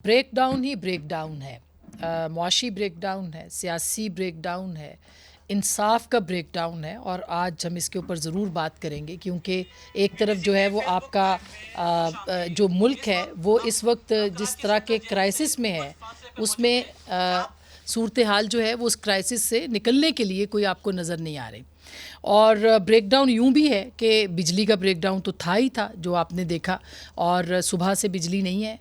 Break down ہی break down ہے، معاشی break down ہے، سیاسی بریک ڈاؤن ہے، انصاف کا بریک ڈاؤن ہے، اور آج ہم اس کے اوپر ضرور بات کریں گے، کیونکہ ایک طرف جو ہے وہ آپ کا جو ملک ہے وہ اس وقت جس طرح کے کرائسس میں ہے، اس میں صورتحال جو ہے وہ اس کرائسس سے نکلنے کے لیے کوئی آپ کو نظر نہیں آ رہی۔ اور بریک ڈاؤن یوں بھی ہے کہ بجلی کا بریک ڈاؤن تو تھا ہی تھا جو آپ نے دیکھا، اور صبح سے بجلی نہیں ہے،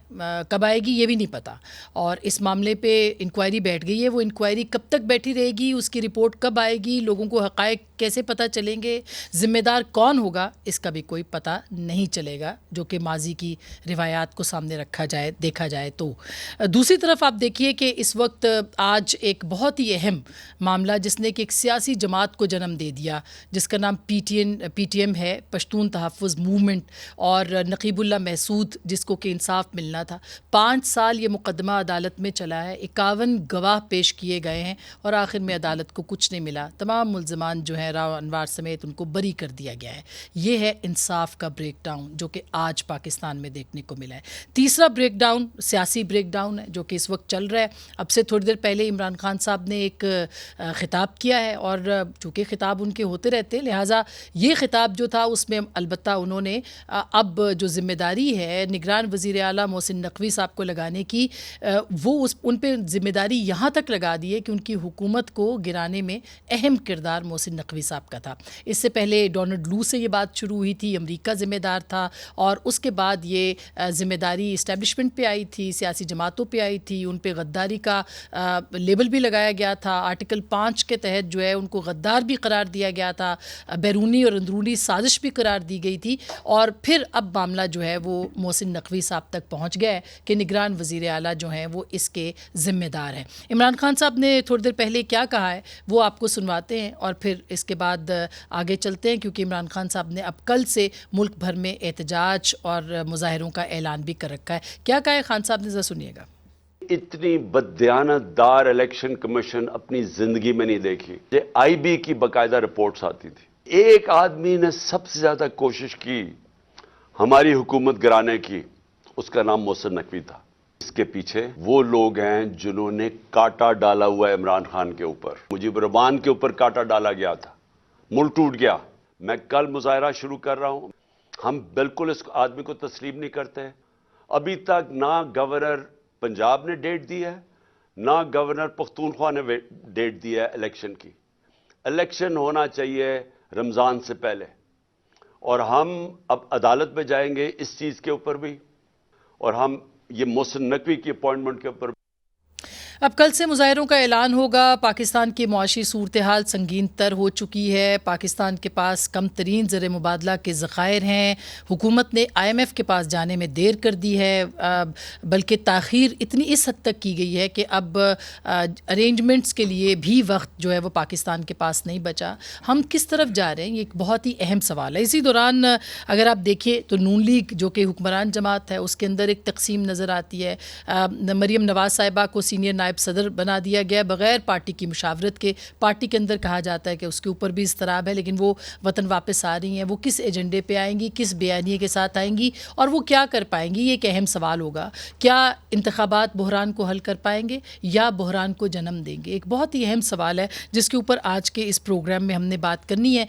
کب آئے گی یہ بھی نہیں پتہ، اور اس معاملے پہ انکوائری بیٹھ گئی ہے۔ وہ انکوائری کب تک بیٹھی رہے گی، اس کی رپورٹ کب آئے گی، لوگوں کو حقائق کیسے پتہ چلیں گے، ذمہ دار کون ہوگا، اس کا بھی کوئی پتہ نہیں چلے گا، جو کہ ماضی کی روایات کو سامنے رکھا جائے دیکھا جائے تو۔ دوسری طرف آپ دیکھیے کہ اس وقت آج ایک بہت ہی اہم معاملہ جس نے کہ ایک سیاسی جماعت کو جنم دے دیا، جس کا نام پی ٹی ایم ہے، پشتون تحفظ موومنٹ، اور نقیب اللہ محسود جس کو کہ انصاف ملنا تھا۔ 5 سال یہ مقدمہ عدالت میں چلا ہے، 51 گواہ پیش کیے گئے ہیں، اور آخر میں عدالت کو کچھ نہیں ملا، تمام ملزمان جو ہیں راو انوار سمیت ان کو بری کر دیا گیا ہے۔ یہ ہے انصاف کا بریک ڈاؤن جو کہ آج پاکستان میں دیکھنے کو ملا ہے۔ تیسرا بریک ڈاؤن سیاسی بریک ڈاؤن ہے جو کہ اس وقت چل رہا ہے۔ اب سے تھوڑی دیر پہلے عمران خان صاحب نے ایک خطاب کیا ہے، اور چونکہ خطاب ان کے ہوتے رہتے، لہٰذا یہ خطاب جو تھا اس میں البتہ انہوں نے اب جو ذمہ داری ہے نگران وزیر اعلیٰ محسن نقوی صاحب کو لگانے کی، وہ ان پہ ذمہ داری یہاں تک لگا دی ہے کہ ان کی حکومت کو گرانے میں اہم کردار محسن نقوی صاحب کا تھا۔ اس سے پہلے ڈونلڈ لو سے یہ بات شروع ہوئی تھی، امریکہ ذمہ دار تھا، اور اس کے بعد یہ ذمہ داری اسٹیبلشمنٹ پہ آئی تھی، سیاسی جماعتوں پہ آئی تھی، ان پہ غداری کا لیبل بھی لگایا گیا تھا۔ آرٹیکل 5 کے تحت جو ہے ان کو غدار بھی قرار دیا گیا تھا، بیرونی اور اندرونی سازش بھی قرار دی گئی تھی، اور پھر اب معاملہ جو ہے وہ محسن نقوی صاحب تک پہنچ گیا ہے کہ نگران وزیر اعلیٰ جو ہیں وہ اس کے ذمہ دار ہیں۔ عمران خان صاحب نے تھوڑی دیر پہلے کیا کہا ہے وہ آپ کو سنواتے ہیں، اور پھر اس کے بعد آگے چلتے ہیں، کیونکہ عمران خان صاحب نے اب کل سے ملک بھر میں احتجاج اور مظاہروں کا اعلان بھی کر رکھا ہے۔ کیا کہا ہے خان صاحب نے، ذرا سنیے گا۔ اتنی بددیانت دار الیکشن کمیشن اپنی زندگی میں نہیں دیکھی۔ یہ آئی بی کی باقاعدہ رپورٹس آتی تھی۔ ایک آدمی نے سب سے زیادہ کوشش کی ہماری حکومت گرانے کی، اس کا نام محسن نقوی تھا۔ اس کے پیچھے وہ لوگ ہیں جنہوں نے کانٹا ڈالا ہوا ہے عمران خان کے اوپر، مجیب الرحمان کے اوپر کانٹا ڈالا گیا تھا، ملک ٹوٹ گیا۔ میں کل مظاہرہ شروع کر رہا ہوں، ہم بالکل اس آدمی کو تسلیم نہیں کرتے۔ ابھی تک نہ گورنر پنجاب نے ڈیٹ دی ہے، نہ گورنر پختونخوا نے ڈیٹ دی ہے الیکشن کی۔ الیکشن ہونا چاہیے رمضان سے پہلے، اور ہم اب عدالت میں جائیں گے اس چیز کے اوپر بھی، اور ہم یہ محسن نقوی کی اپوائنٹمنٹ کے اوپر۔ اب کل سے مظاہروں کا اعلان ہوگا۔ پاکستان کی معاشی صورتحال سنگین تر ہو چکی ہے، پاکستان کے پاس کم ترین زر مبادلہ کے ذخائر ہیں، حکومت نے IMF کے پاس جانے میں دیر کر دی ہے، بلکہ تاخیر اتنی اس حد تک کی گئی ہے کہ اب ارینجمنٹس کے لیے بھی وقت جو ہے وہ پاکستان کے پاس نہیں بچا۔ ہم کس طرف جا رہے ہیں، یہ ایک بہت ہی اہم سوال ہے۔ اسی دوران اگر آپ دیکھیں تو نون لیگ جو کہ حکمران جماعت ہے، اس کے اندر ایک تقسیم نظر آتی ہے۔ مریم نواز صاحبہ کو سینئر نائب صدر بنا دیا گیا بغیر پارٹی کی مشاورت کے۔ پارٹی کے اندر کہا جاتا ہے کہ اس کے اوپر بھی اضطراب ہے، لیکن وہ وطن واپس آ رہی ہیں، وہ کس ایجنڈے پہ آئیں گی، کس بیانیے کے ساتھ آئیں گی، اور وہ کیا کر پائیں گی، یہ ایک اہم سوال ہوگا۔ کیا انتخابات بحران کو حل کر پائیں گے یا بحران کو جنم دیں گے؟ ایک بہت ہی اہم سوال ہے جس کے اوپر آج کے اس پروگرام میں ہم نے بات کرنی ہے۔